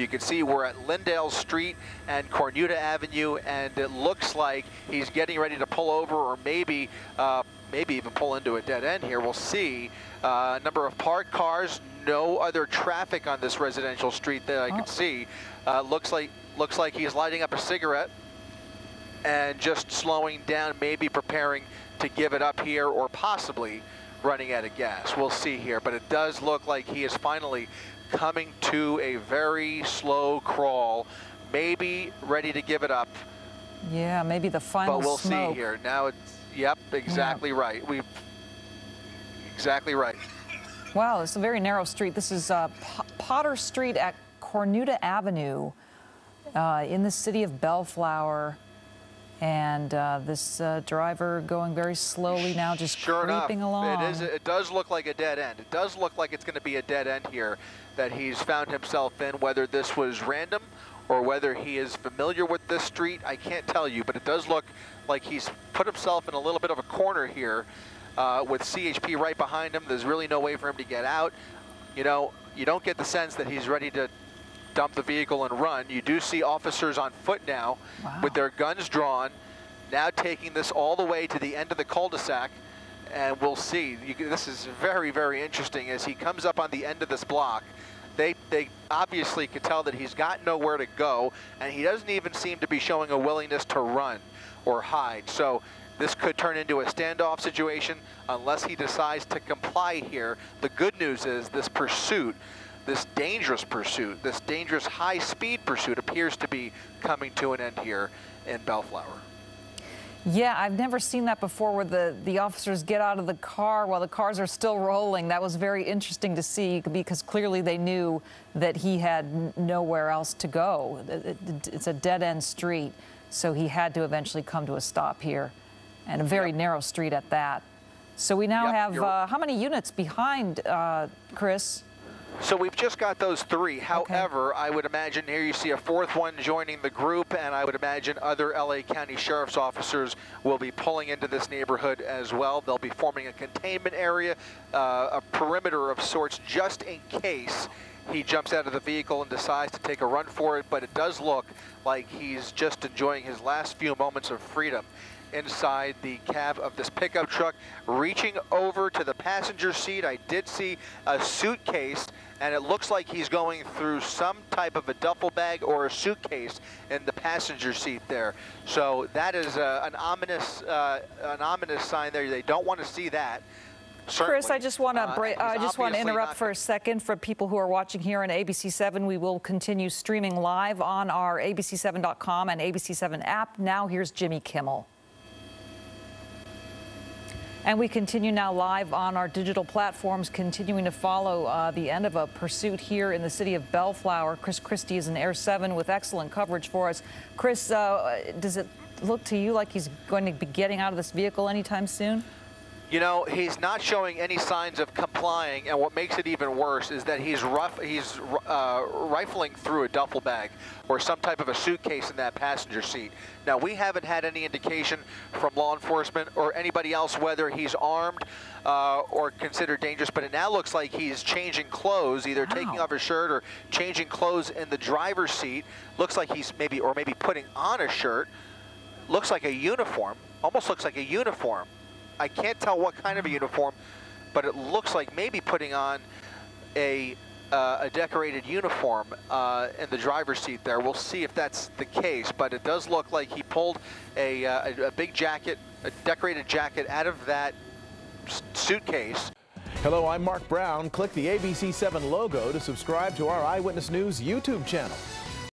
You can see we're at Lyndale Street and Cornuta Avenue, and it looks like he's getting ready to pull over, or maybe even pull into a dead end here. We'll see. A number of parked cars, no other traffic on this residential street that I can see. Looks like he's lighting up a cigarette and just slowing down, maybe preparing to give it up here, or possibly running out of gas. We'll see here, but it does look like he is finally coming to a very slow crawl, maybe ready to give it up. Yeah, maybe the final But we'll smoke. see here. Now it's, yep, exactly right. Exactly right. Wow, it's a very narrow street. This is Potter Street at Cornuta Avenue in the city of Bellflower. And this driver going very slowly now, just creeping along. It does look like a dead end. It does look like it's going to be a dead end here that he's found himself in. Whether this was random or whether he is familiar with this street, I can't tell you. But it does look like he's put himself in a little bit of a corner here with CHP right behind him. There's really no way for him to get out. You know, you don't get the sense that he's ready to dump the vehicle and run. You do see officers on foot now with their guns drawn, now taking this all the way to the end of the cul-de-sac, and we'll see. This is very, very interesting. As he comes up on the end of this block, they obviously could tell that he's got nowhere to go, and he doesn't even seem to be showing a willingness to run or hide. So this could turn into a standoff situation unless he decides to comply here. The good news is this pursuit, this dangerous pursuit, this dangerous high-speed pursuit appears to be coming to an end here in Bellflower. Yeah, I've never seen that before, where the officers get out of the car while the cars are still rolling. That was very interesting to see, because clearly they knew that he had nowhere else to go. It's a dead-end street, so he had to eventually come to a stop here, and a very narrow street at that. So we now have, how many units behind, Chris? So we've just got those three. However, I would imagine here you see a fourth one joining the group, and I would imagine other LA County Sheriff's officers will be pulling into this neighborhood as well. They'll be forming a containment area, a perimeter of sorts, just in case he jumps out of the vehicle and decides to take a run for it. But it does look like he's just enjoying his last few moments of freedom inside the cab of this pickup truck. Reaching over to the passenger seat, I did see a suitcase, and it looks like he's going through some type of a duffel bag or a suitcase in the passenger seat there. So that is an ominous sign there. They don't want to see that. Certainly. Chris, I just want to interrupt for a second for people who are watching here on ABC7. We will continue streaming live on our ABC7.com and ABC7 app. Now here's Jimmy Kimmel. And we continue now live on our digital platforms, continuing to follow the end of a pursuit here in the city of Bellflower. Chris Christie is in Air 7 with excellent coverage for us. Chris, does it look to you like he's going to be getting out of this vehicle anytime soon? You know, he's not showing any signs of complying, and what makes it even worse is that he's rifling through a duffel bag or some type of a suitcase in that passenger seat. Now, we haven't had any indication from law enforcement or anybody else whether he's armed or considered dangerous, but it now looks like he's changing clothes, either taking off his shirt or changing clothes in the driver's seat. Looks like he's maybe putting on a shirt. Looks like a uniform, almost looks like a uniform. I can't tell what kind of a uniform, but it looks like maybe putting on a decorated uniform in the driver's seat there. We'll see if that's the case, but it does look like he pulled a big jacket, a decorated jacket out of that suitcase. Hello, I'm Mark Brown. Click the ABC7 logo to subscribe to our Eyewitness News YouTube channel.